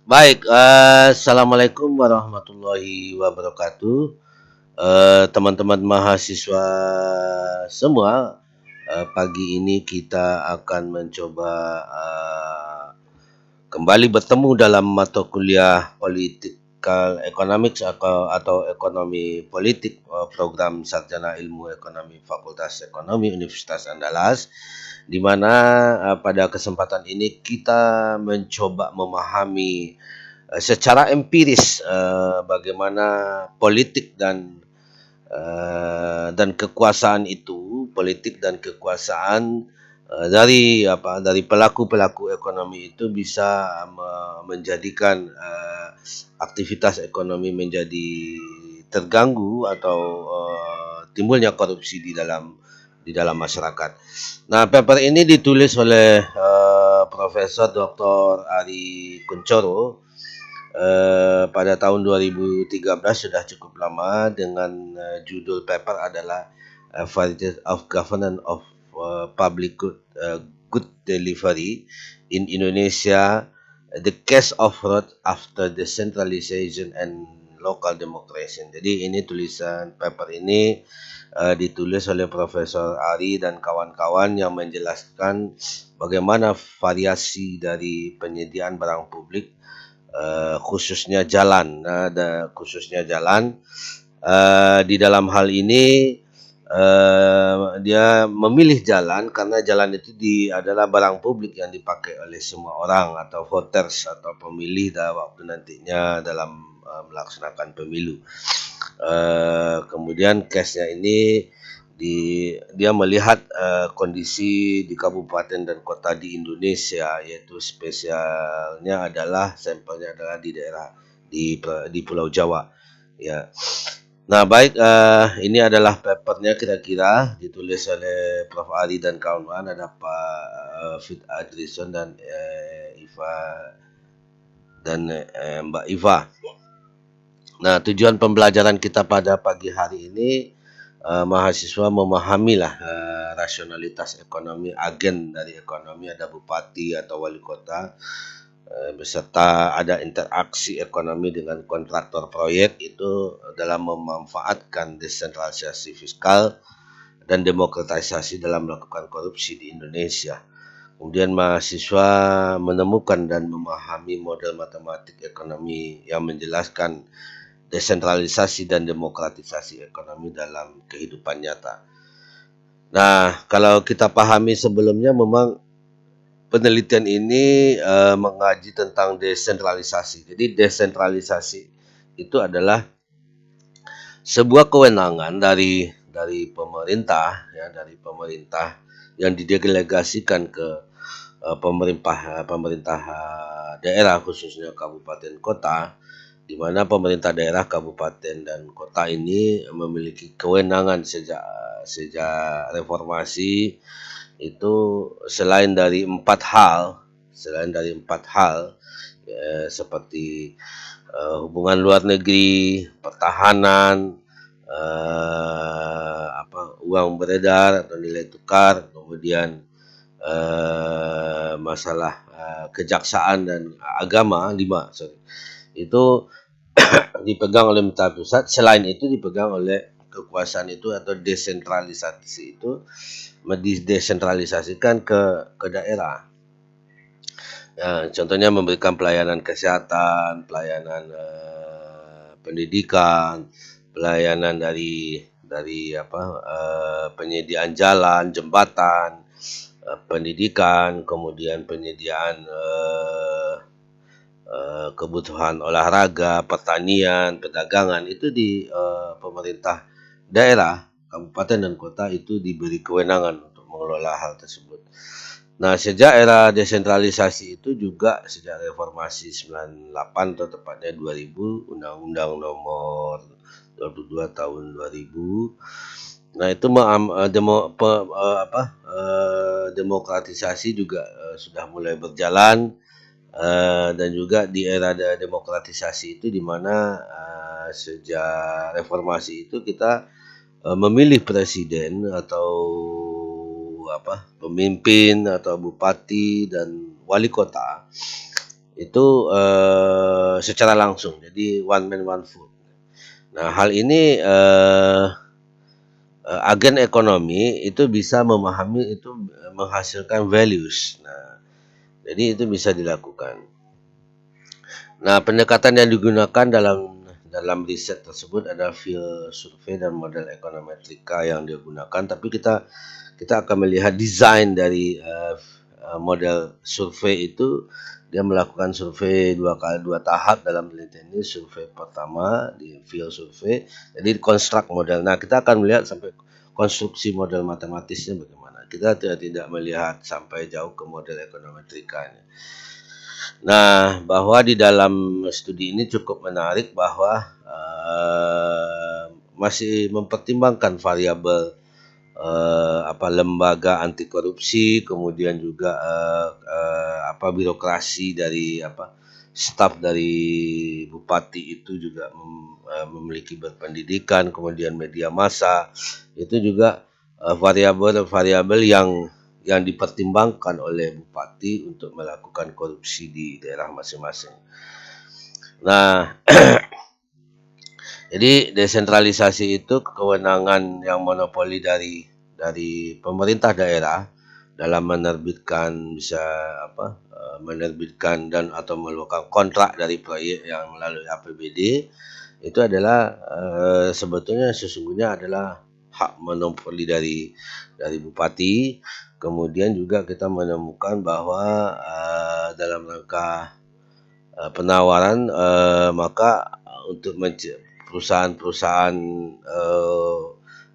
Baik, assalamualaikum warahmatullahi wabarakatuh. Teman-teman mahasiswa semua, pagi ini kita akan mencoba kembali bertemu dalam mata kuliah Political Economics atau Ekonomi Politik, program Sarjana Ilmu Ekonomi Fakultas Ekonomi Universitas Andalas, di mana pada kesempatan ini kita mencoba memahami secara empiris bagaimana politik dan kekuasaan itu, politik dan kekuasaan dari pelaku-pelaku ekonomi itu bisa menjadikan aktivitas ekonomi menjadi terganggu atau timbulnya korupsi di dalam masyarakat. Nah, paper ini ditulis oleh Profesor Dr. Ari Kuncoro pada tahun 2013, sudah cukup lama, dengan judul paper adalah Varieties of Governance of Good Delivery in Indonesia, the Case of Fraud After Decentralization and Local Democracy. Jadi ini tulisan paper ini ditulis oleh Profesor Ari dan kawan-kawan yang menjelaskan bagaimana variasi dari penyediaan barang publik, khususnya jalan. Di dalam hal ini dia memilih jalan karena jalan itu adalah barang publik yang dipakai oleh semua orang atau voters atau pemilih waktu nantinya dalam melaksanakan pemilu. Kemudian case-nya ini dia melihat kondisi di kabupaten dan kota di Indonesia, yaitu spesialnya adalah sampelnya adalah di daerah di Pulau Jawa, ya. Nah, baik, ini adalah papernya, kira-kira ditulis oleh Prof. Ari dan kawan-kawan, ada Pak Fit Adrison dan Iva dan Mbak Iva. Nah, tujuan pembelajaran kita pada pagi hari ini, mahasiswa memahamilah rasionalitas ekonomi, agen dari ekonomi, ada bupati atau wali kota, beserta ada interaksi ekonomi dengan kontraktor proyek itu dalam memanfaatkan desentralisasi fiskal dan demokratisasi dalam melakukan korupsi di Indonesia. Kemudian mahasiswa menemukan dan memahami model matematik ekonomi yang menjelaskan desentralisasi dan demokratisasi ekonomi dalam kehidupan nyata. Nah, kalau kita pahami sebelumnya, memang penelitian ini mengaji tentang desentralisasi. Jadi desentralisasi itu adalah sebuah kewenangan dari pemerintah, ya, dari pemerintah yang didelegasikan ke pemerintah daerah, khususnya kabupaten kota, di mana pemerintah daerah, kabupaten dan kota ini memiliki kewenangan sejak reformasi itu, selain dari empat hal, seperti hubungan luar negeri, pertahanan, uang beredar atau nilai tukar, kemudian masalah kejaksaan dan agama, itu dipegang oleh pemerintah pusat. Selain itu dipegang oleh kekuasaan itu atau desentralisasi itu didesentralisasikan ke daerah. Ya, contohnya memberikan pelayanan kesehatan, pelayanan pendidikan, pelayanan dari penyediaan jalan, jembatan, pendidikan, kemudian penyediaan kebutuhan olahraga, pertanian, perdagangan, itu di pemerintah daerah, kabupaten dan kota itu diberi kewenangan untuk mengelola hal tersebut. Nah, sejak era desentralisasi itu juga sejak reformasi 98 atau tepatnya 2000, Undang-Undang Nomor 22 tahun 2000. Nah, itu demokratisasi juga sudah mulai berjalan, dan juga di era demokratisasi itu, di mana sejak reformasi itu kita memilih presiden atau pemimpin atau bupati dan wali kota itu secara langsung, jadi one man one vote. Nah, hal ini agen ekonomi itu bisa memahami itu menghasilkan values. Nah, jadi itu bisa dilakukan. Nah, pendekatan yang digunakan dalam riset tersebut adalah field survey dan model ekonometrika yang digunakan. Tapi kita akan melihat desain dari model survei itu. Dia melakukan survei dua tahap dalam penelitian ini. Survei pertama di field survey, jadi konstruk model. Nah, kita akan melihat sampai konstruksi model matematisnya bagaimana. Kita tidak melihat sampai jauh ke model ekonometrikanya. Nah, bahwa di dalam studi ini cukup menarik bahwa masih mempertimbangkan variabel lembaga anti korupsi, kemudian juga birokrasi dari staf dari bupati itu juga memiliki berpendidikan, kemudian media massa itu juga variabel-variabel yang dipertimbangkan oleh bupati untuk melakukan korupsi di daerah masing-masing. Nah, jadi desentralisasi itu kewenangan yang monopoli dari pemerintah daerah dalam menerbitkan menerbitkan dan atau melakukan kontrak dari proyek yang melalui APBD itu adalah sebetulnya sesungguhnya adalah hak monopoli dari bupati. Kemudian juga kita menemukan bahwa dalam rangka penawaran maka untuk perusahaan-perusahaan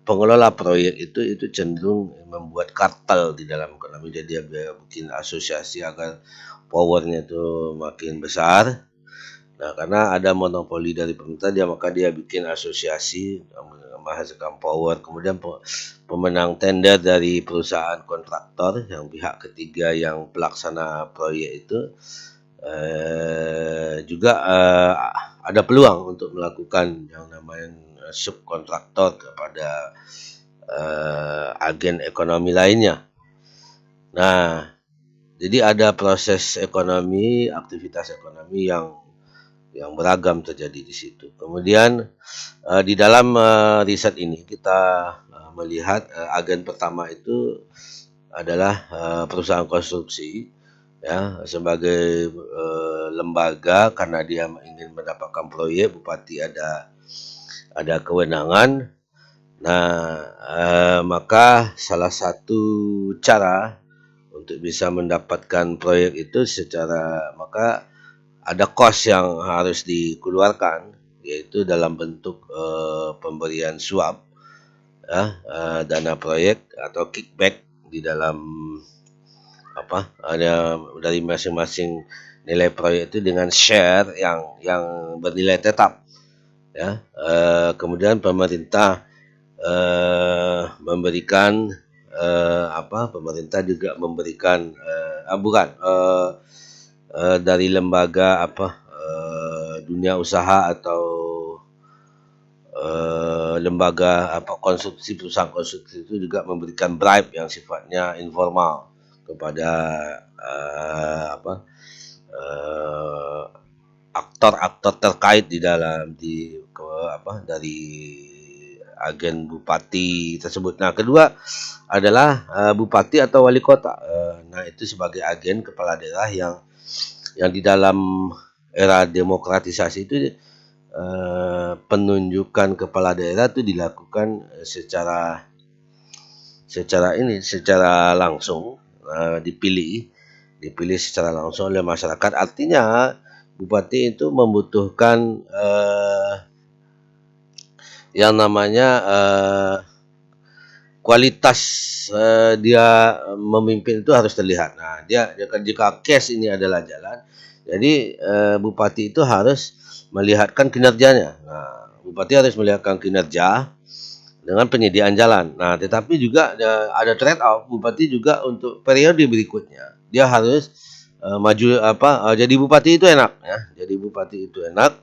pengelola proyek itu cenderung membuat kartel di dalam ekonomi. Jadi dia bikin asosiasi agar powernya itu makin besar. Nah, karena ada monopoli dari pemerintah maka dia bikin asosiasi menghasilkan power. Kemudian pemenang tender dari perusahaan kontraktor yang pihak ketiga yang pelaksana proyek itu juga ada peluang untuk melakukan yang namanya subkontraktor kepada agen ekonomi lainnya. Nah, jadi ada proses ekonomi, aktivitas ekonomi yang beragam terjadi di situ. Kemudian di dalam riset ini kita melihat agen pertama itu adalah perusahaan konstruksi ya sebagai lembaga karena dia ingin mendapatkan proyek, bupati ada kewenangan. Nah, maka salah satu cara untuk bisa mendapatkan proyek itu maka ada kos yang harus dikeluarkan, yaitu dalam bentuk pemberian suap ya, dana proyek atau kickback di dalam ada dari masing-masing nilai proyek itu dengan share yang bernilai tetap ya. Kemudian pemerintah memberikan pemerintah juga memberikan dari lembaga dunia usaha atau lembaga konstruksi, perusahaan konstruksi itu juga memberikan bribe yang sifatnya informal kepada aktor-aktor terkait di dalam dari agen bupati tersebut. Nah, kedua adalah bupati atau wali kota. Nah, itu sebagai agen kepala daerah yang di dalam era demokratisasi itu penunjukan kepala daerah itu dilakukan secara langsung, dipilih secara langsung oleh masyarakat. Artinya bupati itu membutuhkan yang namanya kualitas dia memimpin itu harus terlihat. Nah, dia jika case ini adalah jalan, jadi bupati itu harus melihatkan kinerjanya. Nah, bupati harus melihatkan kinerja dengan penyediaan jalan. Nah, tetapi juga ada trade off. Bupati juga untuk periode berikutnya dia harus maju jadi bupati itu enak ya. Jadi bupati itu enak.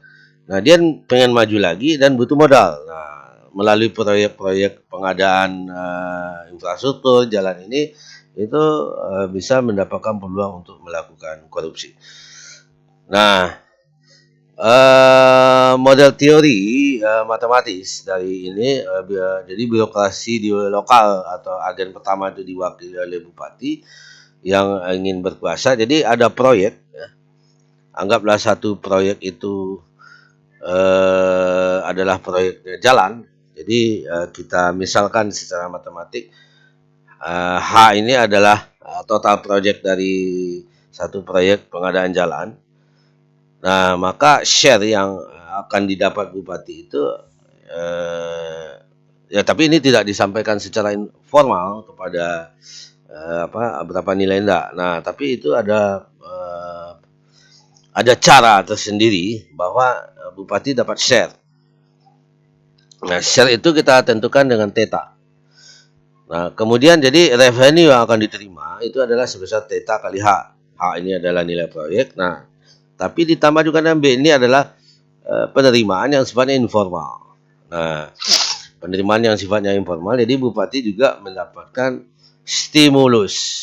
Nah, dia pengen maju lagi dan butuh modal. Nah, melalui proyek-proyek pengadaan infrastruktur jalan ini itu bisa mendapatkan peluang untuk melakukan korupsi. Nah, model teori matematis dari ini, jadi birokrasi di lokal atau agen pertama itu diwakili oleh bupati yang ingin berkuasa. Jadi ada proyek, ya. Anggaplah satu proyek itu adalah proyek jalan. Jadi kita misalkan secara matematik, H ini adalah total proyek dari satu proyek pengadaan jalan. Nah, maka share yang akan didapat bupati itu, ya tapi ini tidak disampaikan secara informal kepada berapa nilai enggak. Nah, tapi itu ada cara tersendiri bahwa bupati dapat share. Nah, share itu kita tentukan dengan theta. Nah, kemudian jadi revenue yang akan diterima itu adalah sebesar theta kali H. H ini adalah nilai proyek. Nah, tapi ditambah juga dengan B ini adalah penerimaan yang sifatnya informal. Nah, penerimaan yang sifatnya informal, jadi bupati juga mendapatkan stimulus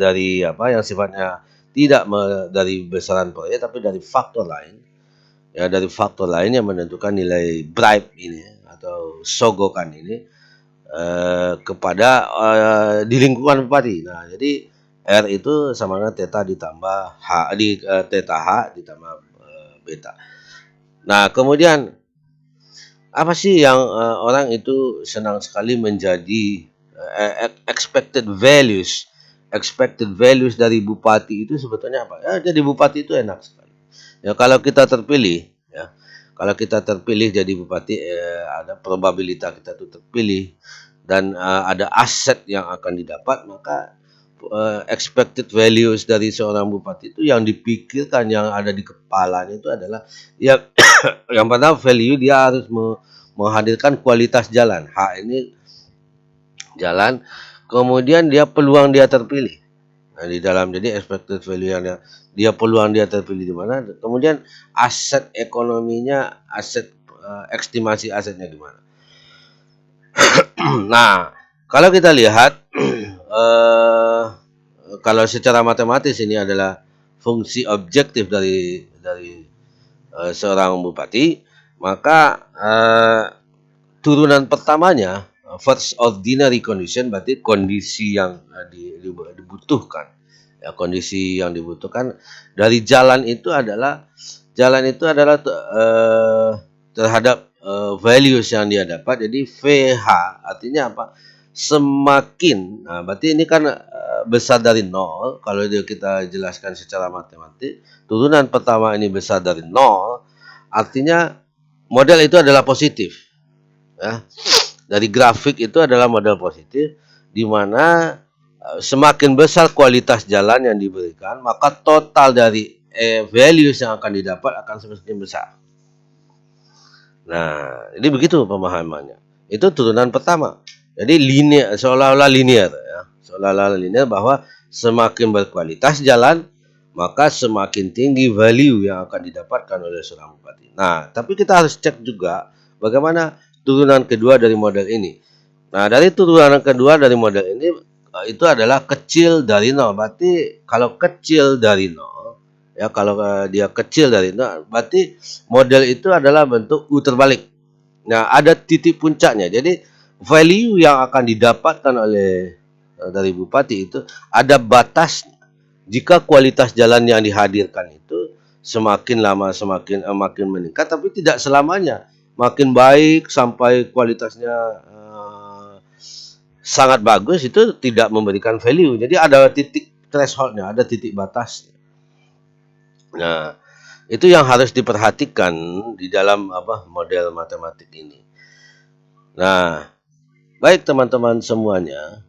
dari yang sifatnya tidak dari besaran proyek, tapi dari faktor lain. Ya, dari faktor lain yang menentukan nilai bribe ini atau sogokan ini kepada di lingkungan bupati. Nah, jadi R itu sama dengan theta ditambah H theta H ditambah beta. Nah, kemudian apa sih yang orang itu senang sekali menjadi expected values? Expected values dari bupati itu sebetulnya apa? Ya, jadi bupati itu enak sekali. Ya, kalau kita terpilih, ya, kalau kita terpilih jadi bupati, ada probabilitas kita itu terpilih dan ada aset yang akan didapat, maka expected values dari seorang bupati itu yang dipikirkan, yang ada di kepalanya itu adalah ya yang pertama value dia harus menghadirkan kualitas jalan. H ini jalan, kemudian dia peluang dia terpilih. Nah, di dalam jadi expected value yang dia peluang dia terpilih di mana, kemudian aset ekonominya, aset estimasi asetnya di mana. Nah, kalau kita lihat kalau secara matematis ini adalah fungsi objektif dari seorang bupati, maka turunan pertamanya first ordinary condition berarti kondisi yang dibutuhkan. Ya, kondisi yang dibutuhkan dari jalan itu adalah terhadap values yang dia dapat. Jadi VH artinya apa? Semakin, nah berarti ini kan besar dari 0. Kalau kita jelaskan secara matematik, turunan pertama ini besar dari 0, artinya model itu adalah positif. Ya. Dari grafik itu adalah model positif, di mana semakin besar kualitas jalan yang diberikan, maka total dari values yang akan didapat akan semakin besar. Nah, ini begitu pemahamannya. Itu turunan pertama. Jadi linear, seolah-olah linear, ya. Seolah-olah linear bahwa semakin berkualitas jalan, maka semakin tinggi value yang akan didapatkan oleh seorang bupati. Nah, tapi kita harus cek juga bagaimana turunan kedua dari model ini. Nah, dari turunan kedua dari model ini itu adalah kecil dari 0. Berarti kalau kecil dari 0, ya kalau dia kecil dari 0, berarti model itu adalah bentuk U terbalik. Nah, ada titik puncaknya. Jadi value yang akan didapatkan oleh dari bupati itu ada batas. Jika kualitas jalan yang dihadirkan itu semakin lama semakin makin meningkat, tapi tidak selamanya makin baik sampai kualitasnya sangat bagus, itu tidak memberikan value. Jadi ada titik thresholdnya, ada titik batas. Nah, itu yang harus diperhatikan di dalam model matematik ini. Nah, baik teman-teman semuanya,